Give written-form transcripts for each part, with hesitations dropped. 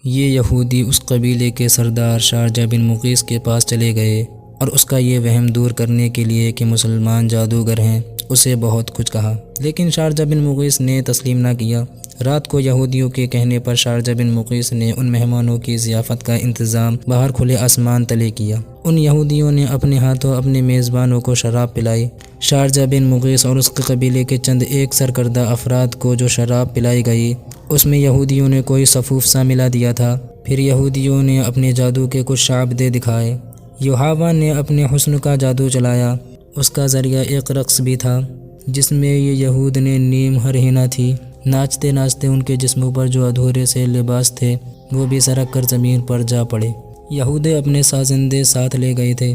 یہ یہودی اس قبیلے کے سردار شارجہ بن مغیث کے پاس چلے گئے اور اس کا یہ وہم دور کرنے کے لیے کہ مسلمان جادوگر ہیں اسے بہت کچھ کہا، لیکن شارجہ بن مغیث نے تسلیم نہ کیا۔ رات کو یہودیوں کے کہنے پر شارجہ بن مغیث نے ان مہمانوں کی ضیافت کا انتظام باہر کھلے آسمان تلے کیا۔ ان یہودیوں نے اپنے ہاتھوں اپنے میزبانوں کو شراب پلائی۔ شارجہ بن مغیث اور اس کے قبیلے کے چند ایک سرکردہ افراد کو جو شراب پلائی گئی اس میں یہودیوں نے کوئی صفوف سا ملا دیا تھا۔ پھر یہودیوں نے اپنے جادو کے کچھ شعبدے دکھائے۔ یوحوا نے اپنے حسن کا جادو چلایا، اس کا ذریعہ ایک رقص بھی تھا جس میں یہ یہود نے نیم ہرہنہ تھی۔ ناچتے ناچتے ان کے جسموں پر جو ادھورے سے لباس تھے وہ بھی سرک کر زمین پر جا پڑے۔ یہودے اپنے سازندے ساتھ لے گئے تھے۔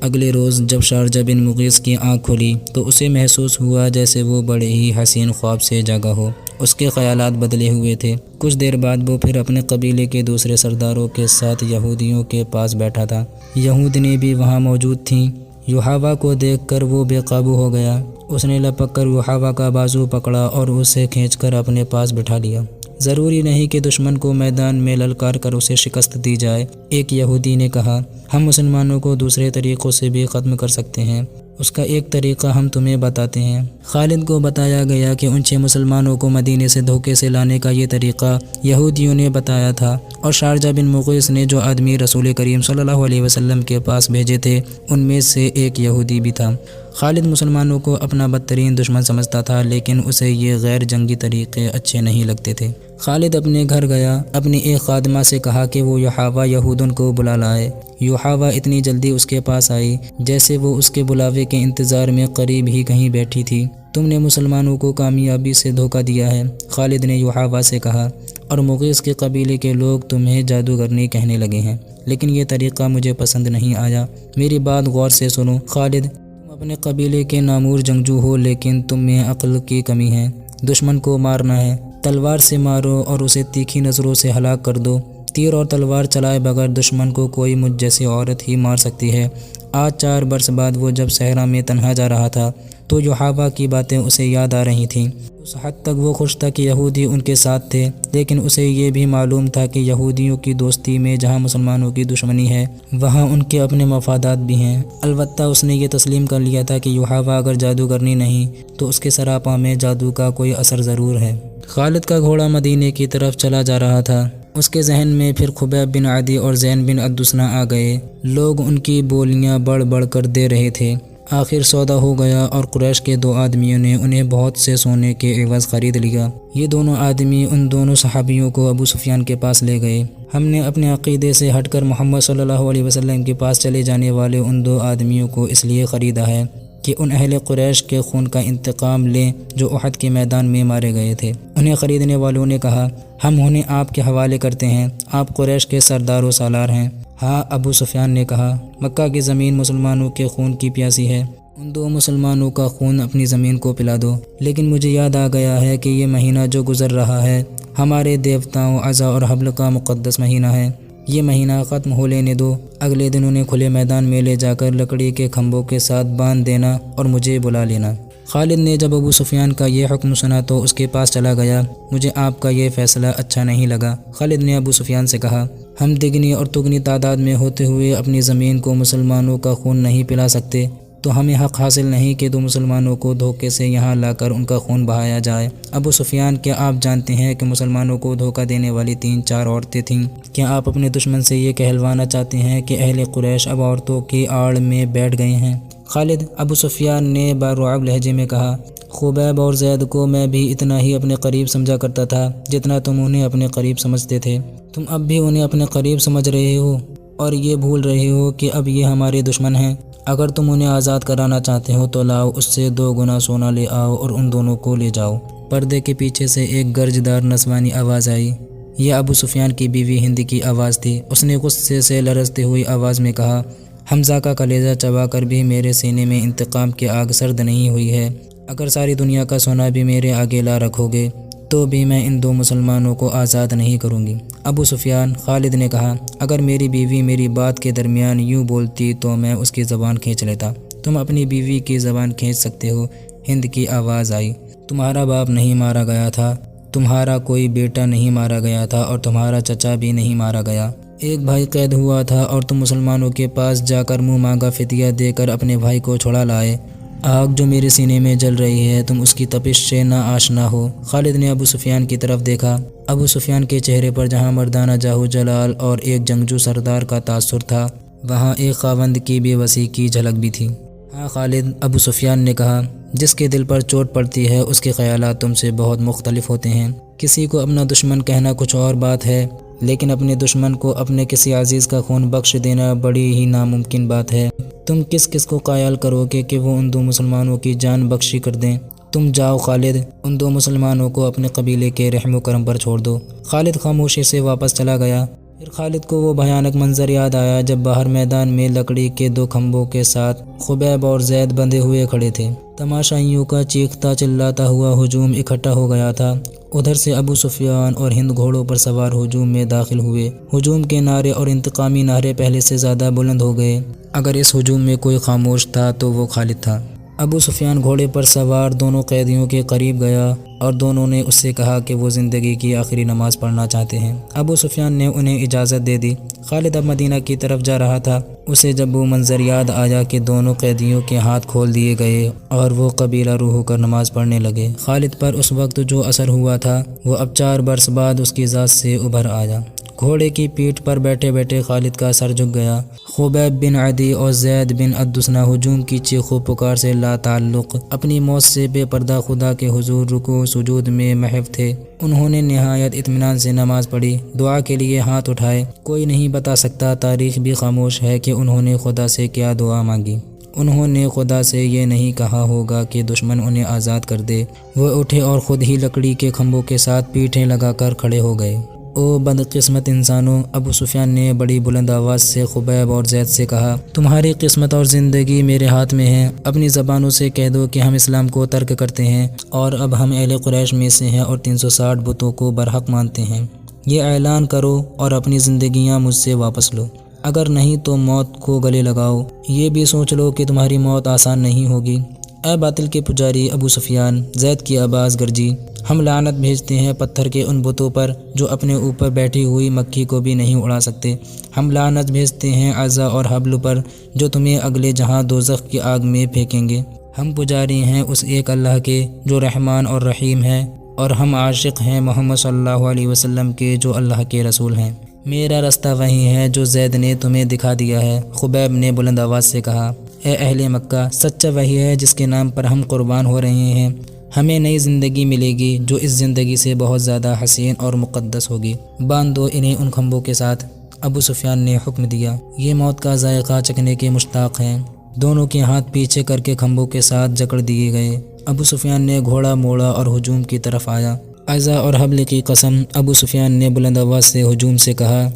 اگلے روز جب شارجہ بن مغیث کی آنکھ کھلی تو اسے محسوس ہوا جیسے وہ بڑے ہی حسین خواب سے جاگا ہو۔ اس کے خیالات بدلے ہوئے تھے۔ کچھ دیر بعد وہ پھر اپنے قبیلے کے دوسرے سرداروں کے ساتھ یہودیوں کے پاس بیٹھا تھا۔ یہودنی بھی وہاں موجود تھیں۔ یوحوا کو دیکھ کر وہ بے قابو ہو گیا۔ اس نے لپک کر یوحوا کا بازو پکڑا اور اسے کھینچ کر اپنے پاس بٹھا لیا۔ ضروری نہیں کہ دشمن کو میدان میں للکار کر اسے شکست دی جائے، ایک یہودی نے کہا۔ ہم مسلمانوں کو دوسرے طریقوں سے بھی ختم کر سکتے ہیں، اس کا ایک طریقہ ہم تمہیں بتاتے ہیں۔ خالد کو بتایا گیا کہ ان 6 مسلمانوں کو مدینے سے دھوکے سے لانے کا یہ طریقہ یہودیوں نے بتایا تھا، اور شارجہ بن مغیث نے جو آدمی رسول کریم صلی اللہ علیہ وسلم کے پاس بھیجے تھے ان میں سے ایک یہودی بھی تھا۔ خالد مسلمانوں کو اپنا بدترین دشمن سمجھتا تھا، لیکن اسے یہ غیر جنگی طریقے اچھے نہیں لگتے تھے۔ خالد اپنے گھر گیا، اپنی ایک خادمہ سے کہا کہ وہ یوحوا یہودن کو بلا لائے۔ یوحوا اتنی جلدی اس کے پاس آئی جیسے وہ اس کے بلاوے کے انتظار میں قریب ہی کہیں بیٹھی تھی۔ تم نے مسلمانوں کو کامیابی سے دھوکہ دیا ہے، خالد نے یوحوا سے کہا، اور مغیث کے قبیلے کے لوگ تمہیں جادوگرنی کہنے لگے ہیں، لیکن یہ طریقہ مجھے پسند نہیں آیا۔ میری بات غور سے سنو خالد، تم اپنے قبیلے کے نامور جنگجو ہو، لیکن تم میں عقل کی کمی ہے۔ دشمن کو مارنا ہے، تلوار سے مارو اور اسے تیکھی نظروں سے ہلاک کر دو۔ تیر اور تلوار چلائے بغیر دشمن کو کوئی مجھ جیسی عورت ہی مار سکتی ہے۔ آج 4 برس بعد وہ جب صحرا میں تنہا جا رہا تھا تو یوحوا کی باتیں اسے یاد آ رہی تھیں۔ اس حد تک وہ خوش تھا کہ یہودی ان کے ساتھ تھے، لیکن اسے یہ بھی معلوم تھا کہ یہودیوں کی دوستی میں جہاں مسلمانوں کی دشمنی ہے وہاں ان کے اپنے مفادات بھی ہیں۔ البتہ اس نے یہ تسلیم کر لیا تھا کہ یوحوا اگر جادوگرنی نہیں تو اس کے سراپا میں جادو کا کوئی اثر ضرور ہے۔ خالد کا گھوڑا مدینے کی طرف چلا جا رہا تھا۔ اس کے ذہن میں پھر خبیب بن عدی اور زین بن عدسنہ آ گئے۔ لوگ ان کی بولیاں بڑھ بڑھ کر دے رہے تھے۔ آخر سودا ہو گیا اور قریش کے 2 آدمیوں نے انہیں بہت سے سونے کے عوض خرید لیا۔ یہ دونوں آدمی ان دونوں صحابیوں کو ابو سفیان کے پاس لے گئے۔ ہم نے اپنے عقیدے سے ہٹ کر محمد صلی اللہ علیہ وسلم کے پاس چلے جانے والے ان 2 آدمیوں کو اس لیے خریدا ہے کہ ان اہل قریش کے خون کا انتقام لیں جو احد کے میدان میں مارے گئے تھے۔ انہیں خریدنے والوں نے کہا، ہم انہیں آپ کے حوالے کرتے ہیں، آپ قریش کے سردار و سالار ہیں۔ ہاں، ابو سفیان نے کہا، مکہ کی زمین مسلمانوں کے خون کی پیاسی ہے، ان 2 مسلمانوں کا خون اپنی زمین کو پلا دو۔ لیکن مجھے یاد آ گیا ہے کہ یہ مہینہ جو گزر رہا ہے ہمارے دیوتاؤں عزا اور حبل کا مقدس مہینہ ہے، یہ مہینہ ختم ہو لینے دو۔ اگلے دن انہیں کھلے میدان میں لے جا کر لکڑی کے کھمبوں کے ساتھ باندھ دینا اور مجھے بلا لینا۔ خالد نے جب ابو سفیان کا یہ حکم سنا تو اس کے پاس چلا گیا۔ مجھے آپ کا یہ فیصلہ اچھا نہیں لگا۔ خالد نے ابو سفیان سے کہا، ہم دگنی اور تگنی تعداد میں ہوتے ہوئے اپنی زمین کو مسلمانوں کا خون نہیں پلا سکتے، تو ہمیں حق حاصل نہیں کہ 2 مسلمانوں کو دھوکے سے یہاں لا کر ان کا خون بہایا جائے۔ ابو سفیان، کیا آپ جانتے ہیں کہ مسلمانوں کو دھوکہ دینے والی 3-4 عورتیں تھیں؟ کیا آپ اپنے دشمن سے یہ کہلوانا چاہتے ہیں کہ اہل قریش اب عورتوں کی آڑ میں بیٹھ گئے ہیں؟ خالد، ابو سفیان نے برعب لہجے میں کہا، خبیب اور زید کو میں بھی اتنا ہی اپنے قریب سمجھا کرتا تھا جتنا تم انہیں اپنے قریب سمجھتے تھے۔ تم اب بھی انہیں اپنے قریب سمجھ رہے ہو اور یہ بھول رہے ہو کہ اب یہ ہمارے دشمن ہیں۔ اگر تم انہیں آزاد کرانا چاہتے ہو تو لاؤ، اس سے 2 گنا سونا لے آؤ اور ان دونوں کو لے جاؤ۔ پردے کے پیچھے سے ایک گرجدار نسوانی آواز آئی۔ یہ ابو سفیان کی بیوی ہند کی آواز تھی۔ اس نے غصے سے لرزتی ہوئی آواز میں کہا، حمزہ کا کلیجہ چبا کر بھی میرے سینے میں انتقام کی آگ سرد نہیں ہوئی ہے۔ اگر ساری دنیا کا سونا بھی میرے آگے لا رکھو گے تو بھی میں ان 2 مسلمانوں کو آزاد نہیں کروں گی۔ ابو سفیان، خالد نے کہا، اگر میری بیوی میری بات کے درمیان یوں بولتی تو میں اس کی زبان کھینچ لیتا۔ تم اپنی بیوی کی زبان کھینچ سکتے ہو، ہند کی آواز آئی۔ تمہارا باپ نہیں مارا گیا تھا تمہارا کوئی بیٹا نہیں مارا گیا تھا اور تمہارا چچا بھی نہیں مارا گیا۔ ایک بھائی قید ہوا تھا اور تم مسلمانوں کے پاس جا کر منہ مانگا فدیہ دے کر اپنے بھائی کو چھڑا لائے۔ آگ جو میرے سینے میں جل رہی ہے تم اس کی تپش سے نہ آشنا ہو۔ خالد نے ابو سفیان کی طرف دیکھا۔ ابو سفیان کے چہرے پر جہاں مردانہ جاہو جلال اور ایک جنگجو سردار کا تاثر تھا، وہاں ایک خاوند کی بے بسی کی جھلک بھی تھی۔ ہاں خالد، ابو سفیان نے کہا، جس کے دل پر چوٹ پڑتی ہے اس کے خیالات تم سے بہت مختلف ہوتے ہیں۔ کسی کو اپنا دشمن کہنا کچھ اور بات ہے، لیکن اپنے دشمن کو اپنے کسی عزیز کا خون بخش دینا بڑی ہی ناممکن بات ہے۔ تم کس کس کو قائل کرو گے کہ وہ ان دو مسلمانوں کی جان بخشی کر دیں؟ تم جاؤ خالد، ان دو مسلمانوں کو اپنے قبیلے کے رحم و کرم پر چھوڑ دو۔ خالد خاموشی سے واپس چلا گیا۔ پھر خالد کو وہ بھیانک منظر یاد آیا جب باہر میدان میں لکڑی کے دو کھمبوں کے ساتھ خبیب اور زید بندھے ہوئے کھڑے تھے۔ تماشائیوں کا چیختا چلاتا ہوا ہجوم اکٹھا ہو گیا تھا۔ ادھر سے ابو سفیان اور ہند گھوڑوں پر سوار ہجوم میں داخل ہوئے۔ ہجوم کے نعرے اور انتقامی نعرے پہلے سے زیادہ بلند ہو گئے۔ اگر اس ہجوم میں کوئی خاموش تھا تو وہ خالد تھا۔ ابو سفیان گھوڑے پر سوار دونوں قیدیوں کے قریب گیا اور دونوں نے اس سے کہا کہ وہ زندگی کی آخری نماز پڑھنا چاہتے ہیں۔ ابو سفیان نے انہیں اجازت دے دی۔ خالد اب مدینہ کی طرف جا رہا تھا۔ اسے جب وہ منظر یاد آیا کہ دونوں قیدیوں کے ہاتھ کھول دیے گئے اور وہ قبیلہ روح ہو کر نماز پڑھنے لگے، خالد پر اس وقت جو اثر ہوا تھا وہ اب 4 برس بعد اس کی ذات سے ابھر آیا۔ گھوڑے کی پیٹھ پر بیٹھے بیٹھے خالد کا سر جھک گیا۔ خبیب بن عدی اور زید بن الدسنہ ہجوم کی چیخ و پکار سے لا تعلق، اپنی موت سے بے پردہ خدا کے حضور رکوع سجود میں محو تھے۔ انہوں نے نہایت اطمینان سے نماز پڑھی، دعا کے لیے ہاتھ اٹھائے۔ کوئی نہیں بتا سکتا، تاریخ بھی خاموش ہے کہ انہوں نے خدا سے کیا دعا مانگی۔ انہوں نے خدا سے یہ نہیں کہا ہوگا کہ دشمن انہیں آزاد کر دے۔ وہ اٹھے اور خود ہی لکڑی کے کھمبوں کے ساتھ پیٹھیں لگا کر کھڑے ہو گئے۔ او بدقسمت انسانوں، ابو سفیان نے بڑی بلند آواز سے خبیب اور زید سے کہا، تمہاری قسمت اور زندگی میرے ہاتھ میں ہے۔ اپنی زبانوں سے کہہ دو کہ ہم اسلام کو ترک کرتے ہیں اور اب ہم اہل قریش میں سے ہیں اور 360 بتوں کو برحق مانتے ہیں۔ یہ اعلان کرو اور اپنی زندگیاں مجھ سے واپس لو، اگر نہیں تو موت کو گلے لگاؤ۔ یہ بھی سوچ لو کہ تمہاری موت آسان نہیں ہوگی۔ اے باطل کے پجاری ابو سفیان، زید کی آواز گرجی، ہم لعنت بھیجتے ہیں پتھر کے ان بتوں پر جو اپنے اوپر بیٹھی ہوئی مکھی کو بھی نہیں اڑا سکتے۔ ہم لعنت بھیجتے ہیں عزا اور حبل پر جو تمہیں اگلے جہاں دوزخ کی آگ میں پھینکیں گے۔ ہم پجاری ہیں اس ایک اللہ کے جو رحمان اور رحیم ہے، اور ہم عاشق ہیں محمد صلی اللہ علیہ وسلم کے جو اللہ کے رسول ہیں۔ میرا رستہ وہی ہے جو زید نے تمہیں دکھا دیا ہے۔ خبیب نے بلند آواز سے کہا، اے اہل مکہ، سچا وہی ہے جس کے نام پر ہم قربان ہو رہے ہیں۔ ہمیں نئی زندگی ملے گی جو اس زندگی سے بہت زیادہ حسین اور مقدس ہوگی۔ باندھ دو انہیں ان کھمبوں کے ساتھ۔ ابو سفیان نے حکم دیا۔ یہ موت کا ذائقہ چکھنے کے مشتاق ہیں۔ دونوں کے ہاتھ پیچھے کر کے کھمبوں کے ساتھ جکڑ دیے گئے۔ ابو سفیان نے گھوڑا موڑا اور ہجوم کی طرف آیا۔ عزا اور حبل کی قسم، ابو سفیان نے بلند آواز سے ہجوم سے کہا،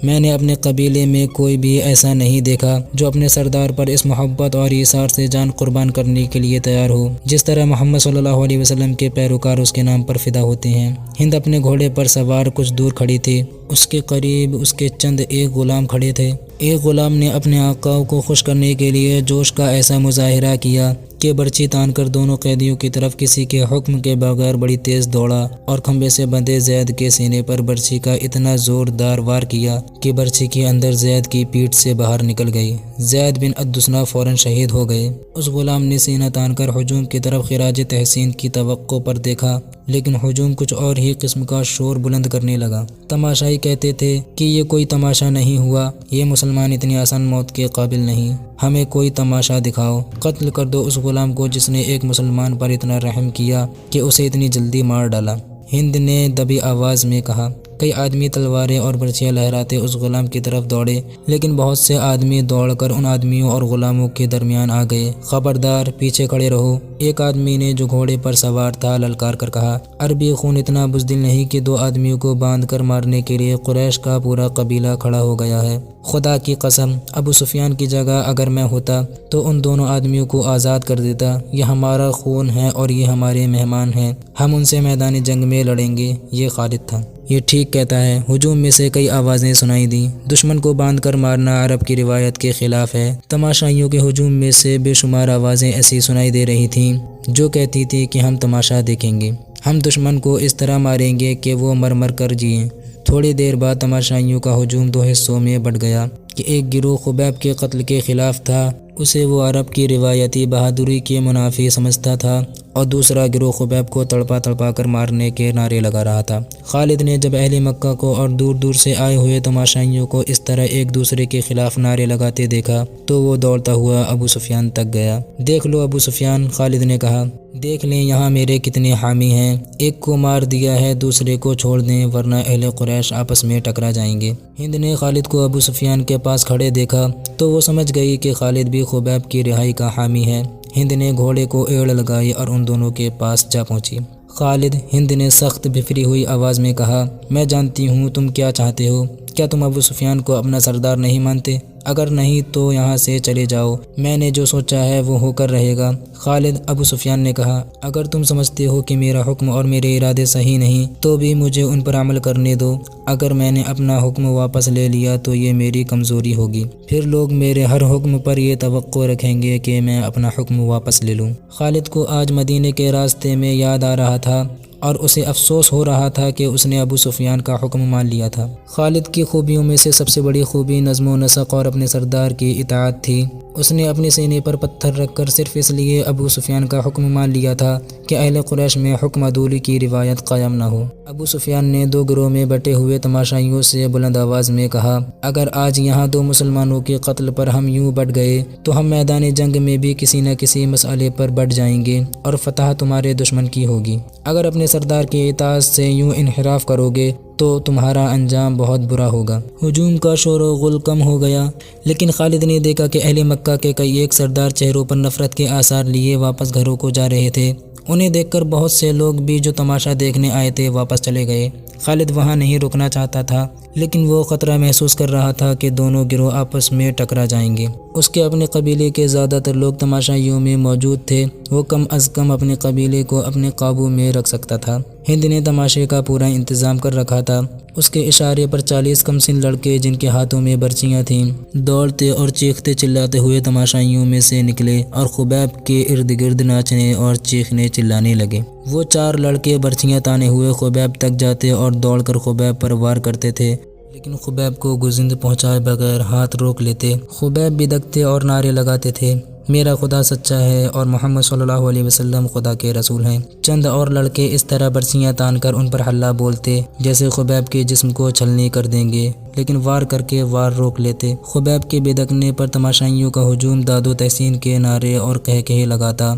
میں نے اپنے قبیلے میں کوئی بھی ایسا نہیں دیکھا جو اپنے سردار پر اس محبت اور ایثار سے جان قربان کرنے کے لیے تیار ہو جس طرح محمد صلی اللہ علیہ وسلم کے پیروکار اس کے نام پر فدا ہوتے ہیں۔ ہند اپنے گھوڑے پر سوار کچھ دور کھڑی تھی۔ اس کے قریب اس کے چند ایک غلام کھڑے تھے۔ ایک غلام نے اپنے آقا کو خوش کرنے کے لیے جوش کا ایسا مظاہرہ کیا کہ برچی تان کر دونوں قیدیوں کی طرف کسی کے حکم کے بغیر بڑی تیز دوڑا اور کھمبے سے بندھے زید کے سینے پر برچی کا اتنا زوردار وار کیا کہ برچی کے اندر زید کی پیٹھ سے باہر نکل گئی۔ زید بن الدسنہ فوراً شہید ہو گئے۔ اس غلام نے سینہ تان کر ہجوم کی طرف خراج تحسین کی توقع پر دیکھا، لیکن ہجوم کچھ اور ہی قسم کا شور بلند کرنے لگا۔ تماشائی کہتے تھے کہ یہ کوئی تماشا نہیں ہوا، یہ مسلمان اتنی آسان موت کے قابل نہیں، ہمیں کوئی تماشا دکھاؤ، قتل کر دو اس غلام کو جس نے ایک مسلمان پر اتنا رحم کیا کہ اسے اتنی جلدی مار ڈالا۔ ہند نے دبی آواز میں کہا۔ کئی آدمی تلواریں اور برچیاں لہراتے اس غلام کی طرف دوڑے، لیکن بہت سے آدمی دوڑ کر ان آدمیوں اور غلاموں کے درمیان آ گئے۔ خبردار، پیچھے کھڑے رہو، ایک آدمی نے جو گھوڑے پر سوار تھا للکار کر کہا۔ عربی خون اتنا بزدل نہیں کہ 2 آدمیوں کو باندھ کر مارنے کے لیے قریش کا پورا قبیلہ کھڑا ہو گیا ہے۔ خدا کی قسم، ابو سفیان کی جگہ اگر میں ہوتا تو ان دونوں آدمیوں کو آزاد کر دیتا۔ یہ ہمارا خون ہے اور یہ ہمارے مہمان ہیں، ہم ان سے میدان جنگ میں لڑیں گے۔ یہ خالد تھا۔ یہ ٹھیک کہتا ہے۔ ہجوم میں سے کئی آوازیں سنائی دیں۔ دشمن کو باندھ کر مارنا عرب کی روایت کے خلاف ہے۔ تماشائیوں کے ہجوم میں سے بے شمار آوازیں ایسی سنائی دے رہی تھیں جو کہتی تھی کہ ہم تماشا دیکھیں گے۔ ہم دشمن کو اس طرح ماریں گے کہ وہ مر مر کر جئیں۔ تھوڑی دیر بعد تماشائیوں کا ہجوم دو حصوں میں بٹ گیا کہ ایک گروہ خبیب کے قتل کے خلاف تھا، اسے وہ عرب کی روایتی بہادری کے منافی سمجھتا تھا، اور دوسرا گروہ خبیب کو تڑپا تڑپا کر مارنے کے نعرے لگا رہا تھا۔ خالد نے جب اہل مکہ کو اور دور دور سے آئے ہوئے تماشائیوں کو اس طرح ایک دوسرے کے خلاف نعرے لگاتے دیکھا تو وہ دوڑتا ہوا ابو سفیان تک گیا۔ دیکھ لو ابو سفیان، خالد نے کہا، دیکھ لیں یہاں میرے کتنے حامی ہیں، ایک کو مار دیا ہے دوسرے کو چھوڑ دیں ورنہ اہل قریش آپس میں ٹکرا جائیں گے۔ ہند نے خالد کو ابو سفیان کے پاس کھڑے دیکھا تو وہ سمجھ گئی کہ خالد بھی خبیب کی رہائی کا حامی ہے۔ ہند نے گھوڑے کو ایڑ لگائی اور ان دونوں کے پاس جا پہنچی۔ خالد، ہند نے سخت بھفری ہوئی آواز میں کہا، میں جانتی ہوں تم کیا چاہتے ہو، کیا تم ابو سفیان کو اپنا سردار نہیں مانتے؟ اگر نہیں تو یہاں سے چلے جاؤ، میں نے جو سوچا ہے وہ ہو کر رہے گا۔ خالد، ابو سفیان نے کہا، اگر تم سمجھتے ہو کہ میرا حکم اور میرے ارادے صحیح نہیں تو بھی مجھے ان پر عمل کرنے دو۔ اگر میں نے اپنا حکم واپس لے لیا تو یہ میری کمزوری ہوگی، پھر لوگ میرے ہر حکم پر یہ توقع رکھیں گے کہ میں اپنا حکم واپس لے لوں۔ خالد کو آج مدینے کے راستے میں یاد آ رہا تھا اور اسے افسوس ہو رہا تھا کہ اس نے ابو سفیان کا حکم مان لیا تھا۔ خالد کی خوبیوں میں سے سب سے بڑی خوبی نظم و نسق اور اپنے سردار کی اطاعت تھی۔ اس نے اپنے سینے پر پتھر رکھ کر صرف اس لیے ابو سفیان کا حکم مان لیا تھا کہ اہل قریش میں حکم عدولی کی روایت قائم نہ ہو۔ ابو سفیان نے دو گروہ میں بٹے ہوئے تماشائیوں سے بلند آواز میں کہا، اگر آج یہاں دو مسلمانوں کے قتل پر ہم یوں بٹ گئے تو ہم میدان جنگ میں بھی کسی نہ کسی مسئلے پر بٹ جائیں گے اور فتح تمہارے دشمن کی ہوگی۔ اگر اپنے سردار کی اطاعت سے یوں انحراف کرو گے تو تمہارا انجام بہت برا ہوگا۔ ہجوم کا شور و غل کم ہو گیا، لیکن خالد نے دیکھا کہ اہل مکہ کے کئی ایک سردار چہروں پر نفرت کے آثار لیے واپس گھروں کو جا رہے تھے۔ انہیں دیکھ کر بہت سے لوگ بھی جو تماشا دیکھنے آئے تھے واپس چلے گئے۔ خالد وہاں نہیں رکنا چاہتا تھا، لیکن وہ خطرہ محسوس کر رہا تھا کہ دونوں گروہ آپس میں ٹکرا جائیں گے۔ اس کے اپنے قبیلے کے زیادہ تر لوگ تماشائیوں میں موجود تھے، وہ کم از کم اپنے قبیلے کو اپنے قابو میں رکھ سکتا تھا۔ ہند نے تماشے کا پورا انتظام کر رکھا تھا۔ اس کے اشارے پر 40 کم سن لڑکے جن کے ہاتھوں میں برچیاں تھیں دوڑتے اور چیختے چلاتے ہوئے تماشائیوں میں سے نکلے اور خبیب کے ارد گرد ناچنے اور چیخنے چلانے لگے۔ وہ 4 لڑکے برچیاں تانے ہوئے خبیب تک جاتے اور دوڑ کر خبیب پر وار کرتے تھے، لیکن خبیب کو گزند پہنچائے بغیر ہاتھ روک لیتے۔ خبیب بدکتے اور نعرے لگاتے تھے، میرا خدا سچا ہے اور محمد صلی اللہ علیہ وسلم خدا کے رسول ہیں۔ چند اور لڑکے اس طرح برچیاں تان کر ان پر حلہ بولتے جیسے خبیب کے جسم کو چھلنی کر دیں گے، لیکن وار کر کے وار روک لیتے۔ خبیب کے بدکنے پر تماشائیوں کا ہجوم داد و تحسین کے نعرے اور قہقہے لگاتا۔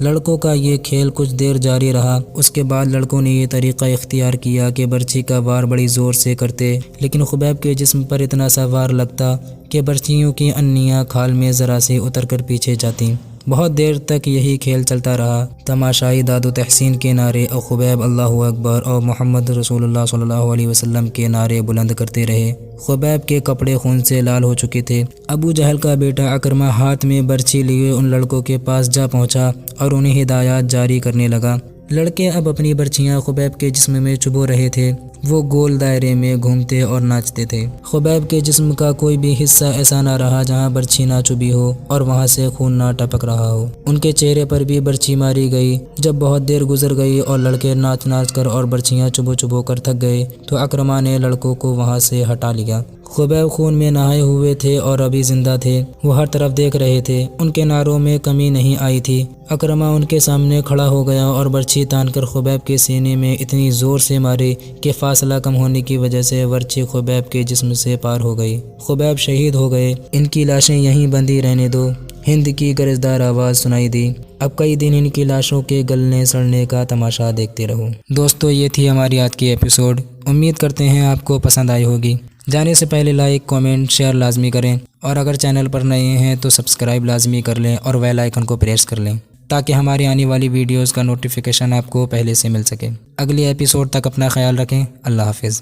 لڑکوں کا یہ کھیل کچھ دیر جاری رہا، اس کے بعد لڑکوں نے یہ طریقہ اختیار کیا کہ برچھی کا وار بڑی زور سے کرتے، لیکن خبیب کے جسم پر اتنا سا وار لگتا کہ برچھیوں کی انیاں کھال میں ذرا سے اتر کر پیچھے جاتیں۔ بہت دیر تک یہی کھیل چلتا رہا۔ تماشائی داد و تحسین کے نعرے اور خبیب اللہ اکبر اور محمد رسول اللہ صلی اللہ علیہ وسلم کے نعرے بلند کرتے رہے۔ خبیب کے کپڑے خون سے لال ہو چکے تھے۔ ابو جہل کا بیٹا اکرمہ ہاتھ میں برچھی لیے ان لڑکوں کے پاس جا پہنچا اور انہیں ہدایات جاری کرنے لگا۔ لڑکے اب اپنی برچیاں خبیب کے جسم میں چبو رہے تھے، وہ گول دائرے میں گھومتے اور ناچتے تھے۔ خبیب کے جسم کا کوئی بھی حصہ ایسا نہ رہا جہاں برچھی نہ چبھی ہو اور وہاں سے خون نہ ٹپک رہا ہو۔ ان کے چہرے پر بھی برچھی ماری گئی۔ جب بہت دیر گزر گئی اور لڑکے ناچ ناچ کر اور برچیاں چبو چبو کر تھک گئے تو اکرمہ نے لڑکوں کو وہاں سے ہٹا لیا۔ خبیب خون میں نہائے ہوئے تھے اور ابھی زندہ تھے، وہ ہر طرف دیکھ رہے تھے، ان کے نعروں میں کمی نہیں آئی تھی۔ اکرمہ ان کے سامنے کھڑا ہو گیا اور برچھی تان کر خبیب کے سینے میں اتنی زور سے مارے کہ فاصلہ کم ہونے کی وجہ سے برچھی خبیب کے جسم سے پار ہو گئی۔ خبیب شہید ہو گئے، ان کی لاشیں یہیں بندھی رہنے دو۔ ہند کی گرجدار آواز سنائی دی، اب کئی دن ان کی لاشوں کے گلنے سڑنے کا تماشا دیکھتے رہو۔ دوستو، یہ تھی ہماری آج کی ایپیسوڈ، امید کرتے ہیں آپ کو پسند آئی ہوگی۔ جانے سے پہلے لائک، کامنٹ، شیئر لازمی کریں اور اگر چینل پر نئے ہیں تو سبسکرائب لازمی کر لیں اور بیل آئیکن کو پریس کر لیں تاکہ ہماری آنے والی ویڈیوز کا نوٹیفیکیشن آپ کو پہلے سے مل سکے۔ اگلی ایپیسوڈ تک اپنا خیال رکھیں۔ اللہ حافظ۔